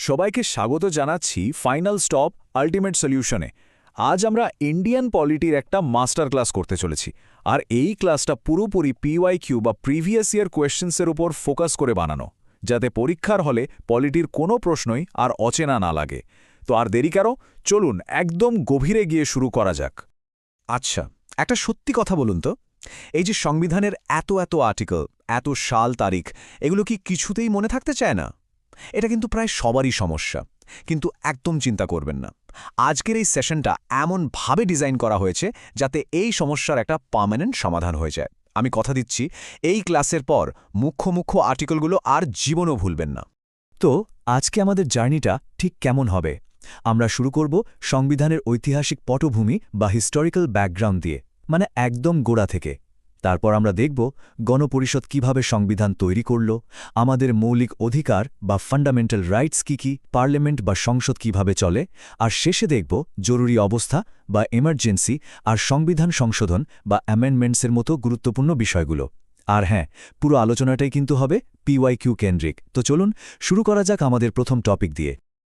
সবাইকে স্বাগত জানাচ্ছি ফাইনাল স্টপ আল্টিমেট সলিউশনে। আজ আমরা ইন্ডিয়ান পলিটির একটা মাস্টার ক্লাস করতে চলেছি, আর এই ক্লাসটা পুরোপুরি পিওয়াইকিউ বা প্রিভিয়াস ইয়ার কোয়েশ্চেন্সের উপর ফোকাস করে বানানো, যাতে পরীক্ষার হলে পলিটির কোনো প্রশ্নই আর অচেনা না লাগে। তো আর দেরি কেন, চলুন একদম গভীরে গিয়ে শুরু করা যাক। আচ্ছা, একটা সত্যি কথা বলুন তো, এই যে সংবিধানের এত এত আর্টিকেল, এত সাল তারিখ, এগুলো কি কিছুতেই মনে থাকতে চায় না? এটা কিন্তু প্রায় সবারই সমস্যা। কিন্তু একদম চিন্তা করবেন না, আজকের এই সেশনটা এমনভাবে ডিজাইন করা হয়েছে যাতে এই সমস্যার একটা পার্মানেন্ট সমাধান হয়ে যায়। আমি কথা দিচ্ছি, এই ক্লাসের পর মুখ্য মুখ্য আর্টিকেলগুলো আর জীবনও ভুলবেন না। তো আজকে আমাদের জার্নিটা ঠিক কেমন হবে? আমরা শুরু করব সংবিধানের ঐতিহাসিক পটভূমি বা হিস্টোরিক্যাল ব্যাকগ্রাউন্ড দিয়ে, মানে একদম গোড়া থেকে। তারপর আমরা দেখব গণপরিষদ কিভাবে সংবিধান তৈরি করল, আমাদের মৌলিক অধিকার বা ফান্ডামেন্টাল রাইটস কি, পার্লামেন্ট বা সংসদ কিভাবে চলে, আর শেষে দেখব জরুরি অবস্থা বা এমার্জেন্সি আর সংবিধান সংশোধন বা অ্যামেন্ডমেন্টসের মতো গুরুত্বপূর্ণ বিষয়গুলো। আর হ্যাঁ, পুরো আলোচনাটাই কিন্তু হবে পিওয়াইকিউ কেন্দ্রিক। তো চলুন শুরু করা যাক আমাদের প্রথম টপিক দিয়ে।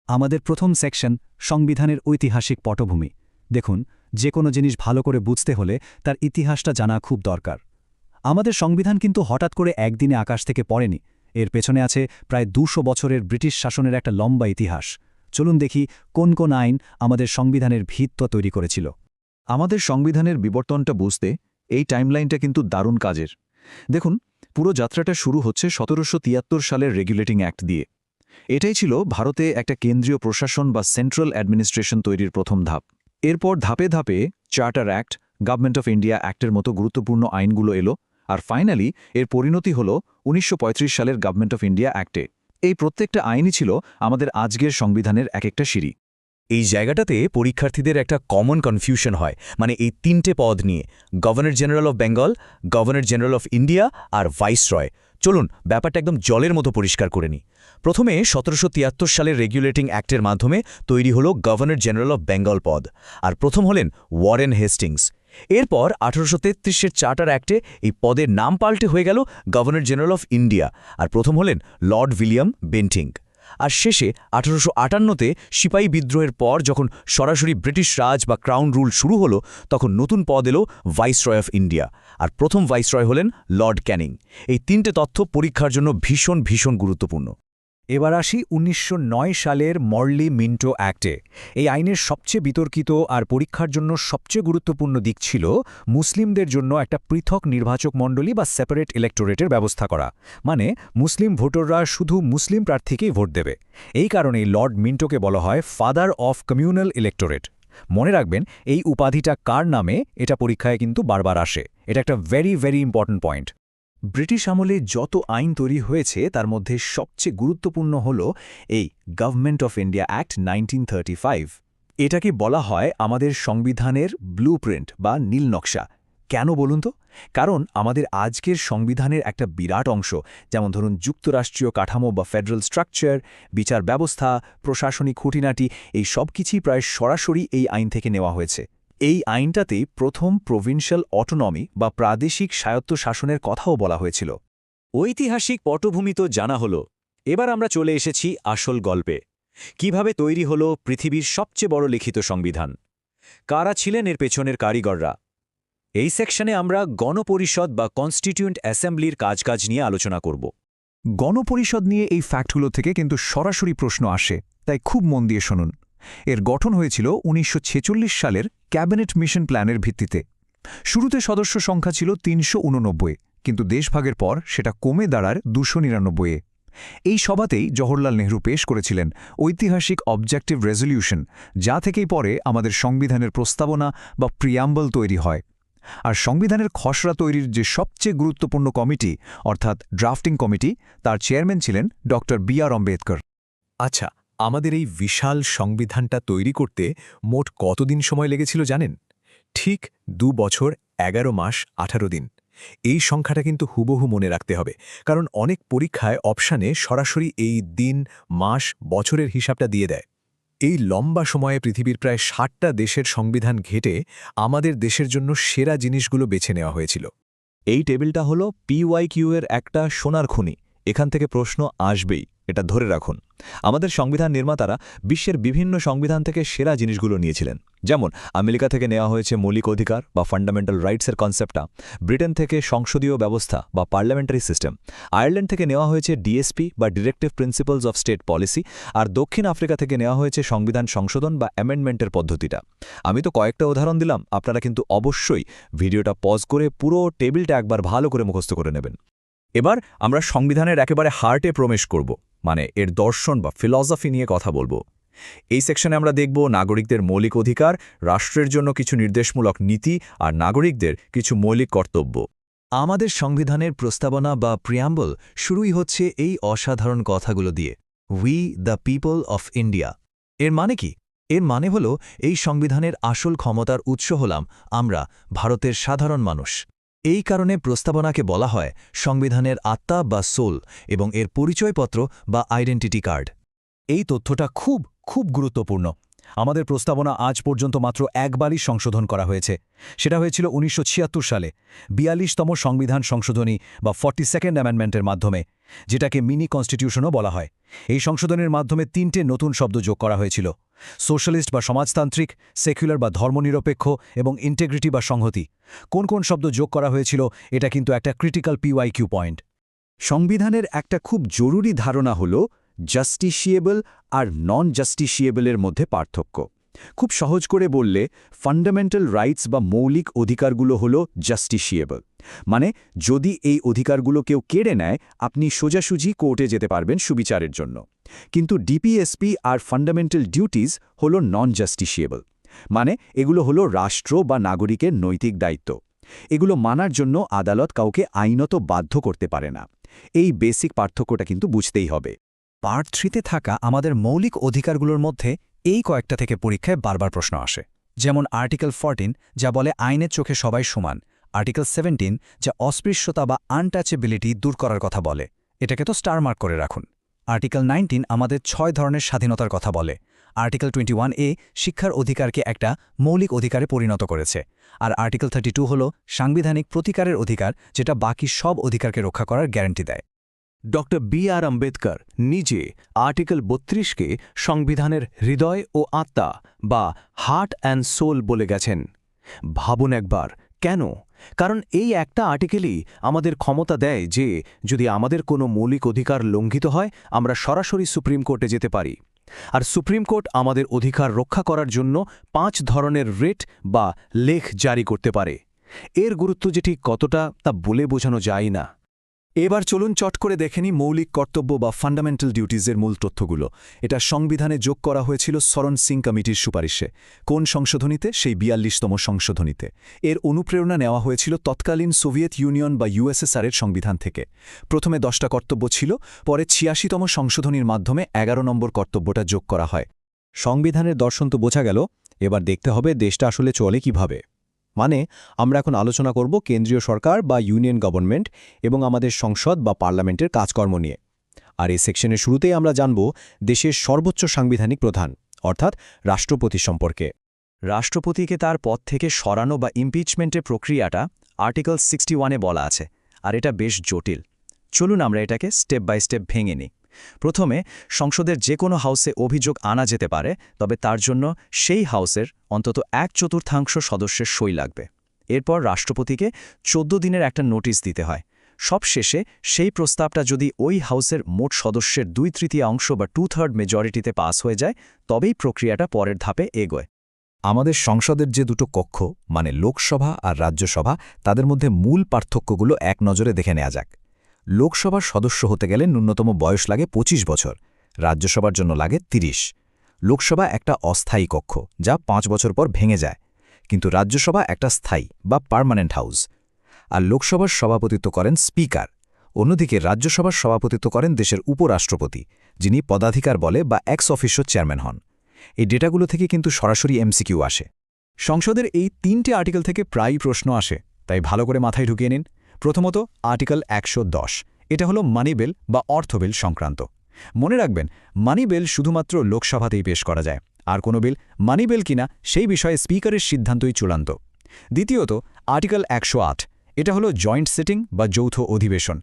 আমাদের প্রথম সেকশন, সংবিধানের ঐতিহাসিক পটভূমি। দেখুন, যে কোনো জিনিস ভালো করে বুঝতে হলে তার ইতিহাসটা জানা খুব দরকার। আমাদের সংবিধান কিন্তু হঠাৎ করে একদিনে আকাশ থেকে পড়েনি। এর পেছনে আছে প্রায় ২০০ বছরের ব্রিটিশ শাসনের একটা লম্বা ইতিহাস। চলুন দেখি কোন কোন আইন আমাদের সংবিধানের ভিত তৈরি করেছিল। আমাদের সংবিধানের বিবর্তনটা বুঝতে এই টাইমলাইনটা কিন্তু দারুণ কাজের। দেখুন, পুরো যাত্রাটা শুরু হচ্ছে ১৭৭৩ সালের রেগুলেটিং অ্যাক্ট দিয়ে। এটাই ছিল ভারতে একটা কেন্দ্রীয় প্রশাসন বা সেন্ট্রাল অ্যাডমিনিস্ট্রেশন তৈরির প্রথম ধাপ। এরপর ধাপে ধাপে charter act, government of India অ্যাক্টের মতো গুরুত্বপূর্ণ আইনগুলো এলো, আর ফাইনালি এর পরিণতি হল ১৯৩৫ সালের গভর্নমেন্ট অফ ইন্ডিয়া অ্যাক্টে। এই প্রত্যেকটা আইনই ছিল আমাদের আজকের সংবিধানের এক একটা সিঁড়ি। এই জায়গাটাতে পরীক্ষার্থীদের একটা কমন কনফিউশন হয়, মানে এই তিনটে পদ নিয়ে, governor general of Bengal, governor general of India আর ভাইসরয়। চলুন ব্যাপারটা একদম জলের মতো পরিষ্কার করে নিই। প্রথমে ১৭৭৩ সালের রেগুলেটিং অ্যাক্টের মাধ্যমে তৈরি হল গভর্নর জেনারেল অফ বেঙ্গল পদ, আর প্রথম হলেন ওয়ারেন হেস্টিংস। এরপর ১৮৩৩-এর চার্টার অ্যাক্টে এই পদের নাম পাল্টে হয়ে গেল গভর্নর জেনারেল অফ ইন্ডিয়া, আর প্রথম হলেন লর্ড উইলিয়াম বেন্টিঙ্ক। আর শেষে ১৮৫৮-তে সিপাহী বিদ্রোহের পর যখন সরাসরি ব্রিটিশ রাজ বা ক্রাউন রুল শুরু হলো, তখন নতুন পদ এলো ভাইসরয় অফ ইন্ডিয়া, আর প্রথম ভাইসরয় হলেন লর্ড ক্যানিং। এই তিনটে তথ্য পরীক্ষার জন্য ভীষণ ভীষণ গুরুত্বপূর্ণ। এবার আসি ১৯০৯ সালের মরলি মিন্টো অ্যাক্টে। এই আইনের সবচেয়ে বিতর্কিত আর পরীক্ষার জন্য সবচেয়ে গুরুত্বপূর্ণ দিক ছিল মুসলিমদের জন্য একটা পৃথক নির্বাচক মণ্ডলী বা সেপারেট ইলেক্টোরেটের ব্যবস্থা করা, মানে মুসলিম ভোটাররা শুধু মুসলিম প্রার্থীকেই ভোট দেবে। এই কারণেই লর্ড মিন্টোকে বলা হয় ফাদার অফ কমিউনাল ইলেক্টোরেট। মনে রাখবেন, এই উপাধিটা কার নামে, এটা পরীক্ষায় কিন্তু বারবার আসে। এটা একটা very very important point. British আমলে যত আইন তৈরি হয়েছে তার মধ্যে সবচেয়ে গুরুত্বপূর্ণ হল এই গভর্নমেন্ট অফ ইন্ডিয়া অ্যাক্ট ১৯৩৫। এটাকে বলা হয় আমাদের সংবিধানের ব্লুপ্রিন্ট বা নীল নকশা। কেন বলুন তো? কারণ আমাদের আজকের সংবিধানের একটা বিরাট অংশ, যেমন ধরুন যুক্তরাষ্ট্রীয় কাঠামো বা ফেডারেল স্ট্রাকচার, বিচার ব্যবস্থা, প্রশাসনিক খুঁটিনাটি, এই সব কিছুই প্রায় সরাসরি এই আইন থেকে নেওয়া হয়েছে। এই আইনটাতেই প্রথম প্রভিন্সিয়াল অটোনমি বা প্রাদেশিক স্বায়ত্তশাসনের কথাও বলা হয়েছিল। ঐতিহাসিক পটভূমি তো জানা হলো, এবার আমরা চলে এসেছি আসল গল্পে। কিভাবে তৈরি হলো পৃথিবীর সবচেয়ে বড় লিখিত সংবিধান? কারা ছিলেন এর পেছনের কারিগররা? এই সেকশনে আমরা গণপরিষদ বা কনস্টিটিউয়েন্ট অ্যাসেম্বলির কাজ নিয়ে আলোচনা করব। গণপরিষদ নিয়ে এই ফ্যাক্টগুলো থেকে কিন্তু সরাসরি প্রশ্ন আসে, তাই খুব মন দিয়ে শুনুন। এর গঠন হয়েছিল ১৯৪৬ সালের ক্যাবিনেট মিশন প্ল্যানের ভিত্তিতে। শুরুতে সদস্য সংখ্যা ছিল ৩৮৯, কিন্তু দেশভাগের পর সেটা কমে দাঁড়ার ২৯৯-এ। এই সভাতেই জওহরলাল নেহরু পেশ করেছিলেন ঐতিহাসিক অবজেক্টিভ রেজলিউশন, যা থেকেই পরে আমাদের সংবিধানের প্রস্তাবনা বা প্রিয়াম্বল তৈরি হয়। আর সংবিধানের খসড়া তৈরির যে সবচেয়ে গুরুত্বপূর্ণ কমিটি, অর্থাৎ ড্রাফটিং কমিটি, তার চেয়ারম্যান ছিলেন ড. বি.আর. আম্বেদকর। আচ্ছা, আমাদের এই বিশাল সংবিধানটা তৈরি করতে মোট কতদিন সময় লেগেছিল জানেন? ঠিক ২ বছর ১১ মাস ১৮ দিন। এই সংখ্যাটা কিন্তু হুবহু মনে রাখতে হবে, কারণ অনেক পরীক্ষায় অপশানে সরাসরি এই দিন, মাস, বছরের হিসাবটা দিয়ে দেয়। এই লম্বা সময়ে পৃথিবীর প্রায় ৬০টা দেশের সংবিধান ঘেঁটে আমাদের দেশের জন্য সেরা জিনিসগুলো বেছে নেওয়া হয়েছিল। এই টেবিলটা হলো পিওয়াইকিউ এর একটা সোনার খনি। এখান থেকে প্রশ্ন আসবেই, এটা ধরে রাখুন। আমাদের সংবিধান নির্মাতারা বিশ্বের বিভিন্ন সংবিধান থেকে সেরা জিনিসগুলো নিয়েছিলেন। যেমন আমেরিকা থেকে নেওয়া হয়েছে মৌলিক অধিকার বা ফান্ডামেন্টাল রাইটসের কনসেপ্টটা, ব্রিটেন থেকে সংসদীয় ব্যবস্থা বা পার্লামেন্টারি সিস্টেম, আয়ারল্যান্ড থেকে নেওয়া হয়েছে ডিএসপি বা directive principles of state policy, আর দক্ষিণ আফ্রিকা থেকে নেওয়া হয়েছে সংবিধান সংশোধন বা অ্যামেন্ডমেন্টের পদ্ধতিটা। আমি তো কয়েকটা উদাহরণ দিলাম, আপনারা কিন্তু অবশ্যই ভিডিওটা পজ করে পুরো টেবিলটা একবার ভালো করে মুখস্থ করে নেবেন। এবার আমরা সংবিধানের একেবারে হার্টে প্রবেশ করব, মানে এর দর্শন বা ফিলসফি নিয়ে কথা বলবো। এই সেকশনে আমরা দেখব নাগরিকদের মৌলিক অধিকার, রাষ্ট্রের জন্য কিছু নির্দেশমূলক নীতি আর নাগরিকদের কিছু মৌলিক কর্তব্য। আমাদের সংবিধানের প্রস্তাবনা বা প্রিয়াম্বল শুরুই হচ্ছে এই অসাধারণ কথাগুলো দিয়ে, we the people of India. এর মানে কি? এর মানে হল এই সংবিধানের আসল ক্ষমতার উৎস হলাম আমরা, ভারতের সাধারণ মানুষ। এই কারণে প্রস্তাবনাকে বলা হয় সংবিধানের আত্মা বা সোল এবং এর পরিচয়পত্র বা আইডেন্টিটি কার্ড। এই তথ্যটা খুব খুব গুরুত্বপূর্ণ। আমাদের প্রস্তাবনা আজ পর্যন্ত মাত্র একবারই সংশোধন করা হয়েছে। সেটা হয়েছিল ১৯৭৬ সালে ৪২তম সংবিধান সংশোধনী বা 42nd অ্যামেন্ডমেন্টের মাধ্যমে, যেটাকে মিনি কনস্টিটিউশনও বলা হয়। এই সংশোধনের মাধ্যমে ৩টে নতুন শব্দ যোগ করা হয়েছিল: সোশ্যালিস্ট বা সমাজতান্ত্রিক, সেকুলার বা ধর্মনিরপেক্ষ এবং ইন্টেগ্রিটি বা সংহতি। কোন কোন শব্দ যোগ করা হয়েছিল, এটা কিন্তু একটা ক্রিটিক্যাল পিওয়াইকিউ পয়েন্ট। সংবিধানের একটা খুব জরুরি ধারণা হল জাস্টিসিয়েবল আর নন জাস্টিসিয়েবলের মধ্যে পার্থক্য। খুব সহজ করে বললে ফান্ডামেন্টাল রাইটস বা মৌলিক অধিকারগুলো হল জাস্টিসিয়েবল, মানে যদি এই অধিকারগুলো কেউ কেড়ে নেয় আপনি সোজাসুজি কোর্টে যেতে পারবেন সুবিচারের জন্য। কিন্তু ডিপিএসপি আর ফান্ডামেন্টাল ডিউটিজ হল নন জাস্টিসিয়েবল, মানে এগুলো হল রাষ্ট্র বা নাগরিকের নৈতিক দায়িত্ব। এগুলো মানার জন্য আদালত কাউকে আইনত বাধ্য করতে পারে না। এই বেসিক পার্থক্যটা কিন্তু বুঝতেই হবে। পার্ট 3তে থাকা আমাদের মৌলিক অধিকারগুলোর মধ্যে এই কয়েকটা থেকে পরীক্ষায় বারবার প্রশ্ন আসে। যেমন আর্টিকেল 14, যা বলে আইনের চোখে সবাই সমান; আর্টিকেল 17, যা অস্পৃশ্যতা বা আনটাচেবিলিটি দূর করার কথা বলে, এটাকে তো স্টার মার্ক করে রাখুন; আর্টিকেল 19 আমাদের 6 ধরনের স্বাধীনতার কথা বলে; আর্টিকেল 21A শিক্ষার অধিকারকে একটা মৌলিক অধিকারে পরিণত করেছে; আর আর্টিকেল 32 হল সাংবিধানিক প্রতিকারের অধিকার, যেটা বাকি সব অধিকারকে রক্ষা করার গ্যারান্টি দেয়। Doctor B.R.. আম্বেদকর নিজে আর্টিকেল 32কে সংবিধানের হৃদয় ও আত্মা বা হার্ট অ্যান্ড সোল বলে গেছেন। ভাবুন একবার, কেন? কারণ এই একটা আর্টিকেলই আমাদের ক্ষমতা দেয় যে যদি আমাদের কোনো মৌলিক অধিকার লঙ্ঘিত হয় আমরা সরাসরি সুপ্রিম কোর্টে যেতে পারি। আর সুপ্রিম কোর্ট আমাদের অধিকার রক্ষা করার জন্য 5 ধরনের রিট বা লেখ জারি করতে পারে। এর গুরুত্ব যে ঠিক কতটা তা বলে বোঝানো যায় না। এবার চলুন চট করে দেখেনি মৌলিক কর্তব্য বা ফান্ডামেন্টাল ডিউটিজের মূল তথ্যগুলো। এটা সংবিধানে যোগ করা হয়েছিল সরণ সিং কমিটির সুপারিশে। কোন সংশোধনীতে? সেই ৪২তম সংশোধনীতে। এর অনুপ্রেরণা নেওয়া হয়েছিল তৎকালীন সোভিয়েত ইউনিয়ন বা ইউএসএসআরের সংবিধান থেকে। প্রথমে 10টা কর্তব্য ছিল, পরে ৮৬তম সংশোধনীর মাধ্যমে ১১ নম্বর কর্তব্যটা যোগ করা হয়। সংবিধানের দর্শন তো বোঝা গেল, এবার দেখতে হবে দেশটা আসলে চলে কিভাবে। মানে আমরা এখন আলোচনা করব কেন্দ্রীয় সরকার বা ইউনিয়ন গভর্নমেন্ট এবং আমাদের সংসদ বা পার্লামেন্টের কাজকর্ম নিয়ে। আর এই সেকশনের শুরুতেই আমরা জানব দেশের সর্বোচ্চ সাংবিধানিক প্রধান অর্থাৎ রাষ্ট্রপতি সম্পর্কে। রাষ্ট্রপতিকে তার পদ থেকে সরানো বা ইমপিচমেন্টের প্রক্রিয়াটা আর্টিকেল 61-এ বলা আছে, আর এটা বেশ জটিল। চলুন আমরা এটাকে স্টেপ বাই স্টেপ ভেঙে নিই। প্রথমে সংসদের যে কোনো হাউসে অভিযোগ আনা যেতে পারে, তবে তার জন্য সেই হাউসের অন্তত 1/4 সদস্যের সই লাগবে। এরপর রাষ্ট্রপতিকে 14 দিনের একটা নোটিশ দিতে হয়। সবশেষে সেই প্রস্তাবটা যদি ওই হাউসের মোট সদস্যের 2/3 বা 2/3 মেজরিটিতে পাস হয়ে যায়, তবেই প্রক্রিয়াটা পরের ধাপে এগোয়। আমাদের সংসদের যে দুটো কক্ষ মানে লোকসভা আর রাজ্যসভা, তাদের মধ্যে মূল পার্থক্যগুলো এক নজরে দেখে নেওয়া যাক। লোকসভার সদস্য হতে গেলে ন্যূনতম বয়স লাগে 25 বছর, রাজ্যসভার জন্য লাগে 30। লোকসভা একটা অস্থায়ী কক্ষ যা 5 বছর পর ভেঙে যায়, কিন্তু রাজ্যসভা একটা স্থায়ী বা পার্মানেন্ট হাউস। আর লোকসভার সভাপতিত্ব করেন স্পিকার, অন্যদিকে রাজ্যসভার সভাপতিত্ব করেন দেশের উপরাষ্ট্রপতি, যিনি পদাধিকার বলে বা এক্স অফিসিও চেয়ারম্যান হন। এই ডেটাগুলো থেকে কিন্তু সরাসরি এমসিকিউ আসে। সংসদের এই 3টে আর্টিকেল থেকে প্রায়ই প্রশ্ন আসে, তাই ভালো করে মাথায় ঢুকিয়ে নিন। প্রথমত আর্টিকেল 110, এটা হলো মানি বিল বা অর্থ বিল সংক্রান্ত। মনে রাখবেন, মানি বিল শুধুমাত্র লোকসভাতেই পেশ করা যায়, আর কোনো বিল মানি বিল কিনা সেই বিষয়ে স্পিকারের সিদ্ধান্তই চূড়ান্ত। দ্বিতীয়ত আর্টিকেল 108, এটা হলো জয়েন্ট সিটিং বা যৌথ অধিবেশন।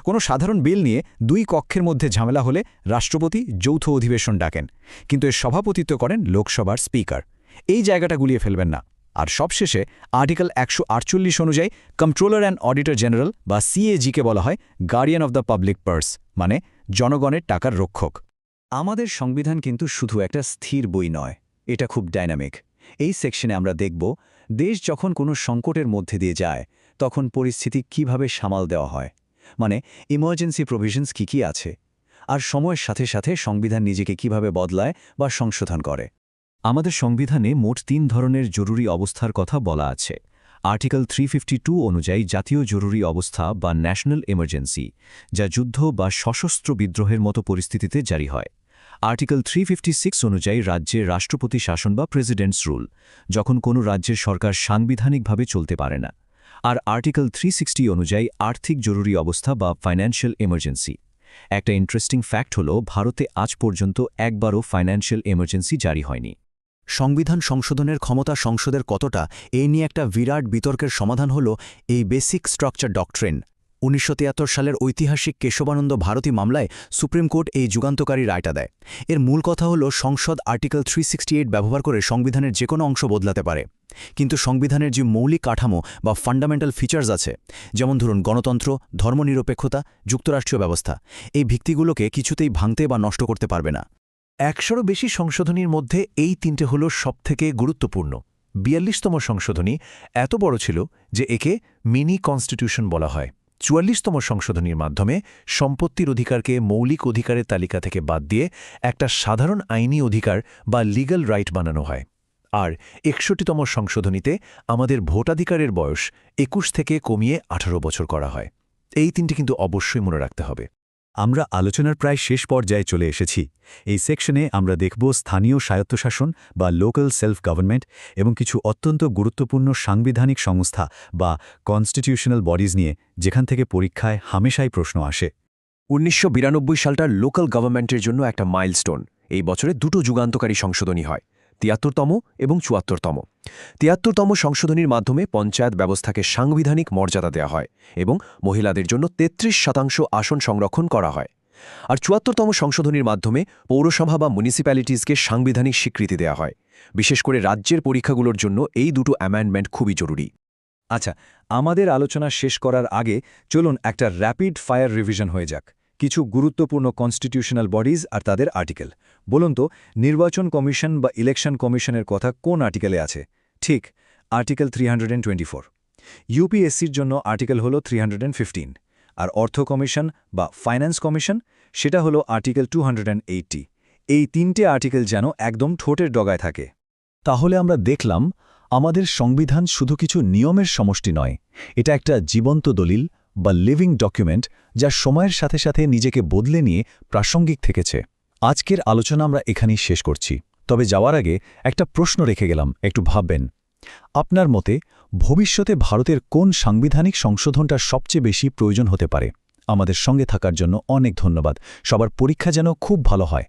কোনো সাধারণ বিল নিয়ে 2 কক্ষের মধ্যে ঝামেলা হলে রাষ্ট্রপতি যৌথ অধিবেশন ডাকেন, কিন্তু এর সভাপতিত্ব করেন লোকসভার স্পিকার। এই জায়গাটা গুলিয়ে ফেলবেন না। আর সবশেষে আর্টিকেল 148 অনুযায়ী কন্ট্রোলার অ্যান্ড অডিটর জেনারেল বা সিএজিকে বলা হয় guardian of the public purse, মানে জনগণের টাকার রক্ষক। আমাদের সংবিধান কিন্তু শুধু একটা স্থির বই নয়, এটা খুব ডাইনামিক। এই সেকশনে আমরা দেখব দেশ যখন কোনো সংকটের মধ্যে দিয়ে যায় তখন পরিস্থিতি কিভাবে সামাল দেওয়া হয়, মানে ইমার্জেন্সি প্রভিশনস কী আছে, আর সময়ের সাথে সাথে সংবিধান নিজেকে কিভাবে বদলায় বা সংশোধন করে। আমাদের সংবিধানে মোট 3 ধরনের জরুরি অবস্থার কথা বলা আছে। আর্টিকেল 352 অনুযায়ী জাতীয় জরুরি অবস্থা বা ন্যাশনাল এমার্জেন্সি, যা যুদ্ধ বা সশস্ত্র বিদ্রোহের মতো পরিস্থিতিতে জারি হয়। আর্টিকেল 356 অনুযায়ী রাজ্যের রাষ্ট্রপতি শাসন বা প্রেসিডেন্টস রুল, যখন কোনো রাজ্যের সরকার সাংবিধানিকভাবে চলতে পারে না। আর আর্টিকেল 360 অনুযায়ী আর্থিক জরুরি অবস্থা বা ফাইন্যান্সিয়াল এমার্জেন্সি। একটা ইন্টারেস্টিং ফ্যাক্ট হলো ভারতে আজ পর্যন্ত একবারও ফাইন্যান্সিয়াল এমার্জেন্সি জারি হয়নি। সংবিধান সংশোধনের ক্ষমতা সংসদের কতটা, এই নিয়ে একটা বিরাট বিতর্কের সমাধান হল এই বেসিক স্ট্রাকচার ডক্ট্রিন। 1973 সালের ঐতিহাসিক কেশবানন্দ ভারতী মামলায় সুপ্রিম কোর্ট এই যুগান্তকারী রায়টা দেয়। এর মূল কথা হল সংসদ আর্টিকেল 368 ব্যবহার করে সংবিধানের যে কোনো অংশ বদলাতে পারে, কিন্তু সংবিধানের যে মৌলিক কাঠামো বা ফান্ডামেন্টাল ফিচার্স আছে, যেমন ধরুন গণতন্ত্র, ধর্মনিরপেক্ষতা, যুক্তরাষ্ট্রীয় ব্যবস্থা, এই ভিত্তিগুলোকে কিছুতেই ভাঙতে বা নষ্ট করতে পারবে না। 100রও বেশি সংশোধনীর মধ্যে এই 3টে হল সবথেকে গুরুত্বপূর্ণ। 42তম সংশোধনী এত বড় ছিল যে একে মিনি কনস্টিটিউশন বলা হয়। 44তম সংশোধনীর মাধ্যমে সম্পত্তির অধিকারকে মৌলিক অধিকারের তালিকা থেকে বাদ দিয়ে একটা সাধারণ আইনি অধিকার বা লিগ্যাল রাইট বানানো হয়। আর 61তম সংশোধনীতে আমাদের ভোটাধিকারের বয়স 21 থেকে কমিয়ে 18 বছর করা হয়। এই 3টে কিন্তু অবশ্যই মনে রাখতে হবে। আমরা আলোচনার প্রায় শেষ পর্যায়ে চলে এসেছি। এই সেকশনে আমরা দেখব স্থানীয় স্বায়ত্তশাসন বা লোকাল সেলফ গভর্নমেন্ট এবং কিছু অত্যন্ত গুরুত্বপূর্ণ সাংবিধানিক সংস্থা বা কনস্টিটিউশনাল বডিজ নিয়ে, যেখান থেকে পরীক্ষায় হামেশাই প্রশ্ন আসে। 1992 সালটার লোকাল গভর্নমেন্টের জন্য একটা মাইলস্টোন। এই বছরে 2টো যুগান্তকারী সংশোধনী হয়, 73তম এবং 74তম। 73তম সংশোধনীর মাধ্যমে পঞ্চায়েত ব্যবস্থাকে সাংবিধানিক মর্যাদা দেওয়া হয় এবং মহিলাদের জন্য 33% আসন সংরক্ষণ করা হয়। আর 74তম সংশোধনীর মাধ্যমে পৌরসভা বা মিউনিসিপ্যালিটিজকে সাংবিধানিক স্বীকৃতি দেওয়া হয়। বিশেষ করে রাজ্যের পরীক্ষাগুলোর জন্য এই 2টো অ্যামেন্ডমেন্ট খুবই জরুরি। আচ্ছা, আমাদের আলোচনা শেষ করার আগে চলুন একটা র্যাপিড ফায়ার রিভিশন হয়ে যাক। কিছু গুরুত্বপূর্ণ কনস্টিটিউশনাল বডিজ আর তাদের আর্টিকেল। বলুন তো, নির্বাচন কমিশন বা ইলেকশন কমিশনের কথা কোন আর্টিকেলে আছে? ঠিক, আর্টিকেল 324। ইউপিএসসির জন্য আর্টিকেল হলো 315। আর অর্থ কমিশন বা ফাইন্যান্স কমিশন, সেটা হলো আর্টিকেল 280। এই 3টে আর্টিকেল যেন একদম ঠোঁটের ডগায় থাকে। তাহলে আমরা দেখলাম আমাদের সংবিধান শুধু কিছু নিয়মের সমষ্টি নয়, এটা একটা জীবন্ত দলিল বা লিভিং ডকুমেন্ট, যা সময়ের সাথে সাথে নিজেকে বদলে নিয়ে প্রাসঙ্গিক থেকেছে। আজকের আলোচনা আমরা এখানেই শেষ করছি, তবে যাওয়ার আগে একটা প্রশ্ন রেখে গেলাম, একটু ভাববেন। আপনার মতে ভবিষ্যতে ভারতের কোন সাংবিধানিক সংশোধনটা সবচেয়ে বেশি প্রয়োজন হতে পারে? আমাদের সঙ্গে থাকার জন্য অনেক ধন্যবাদ। সবার পরীক্ষা যেন খুব ভালো হয়।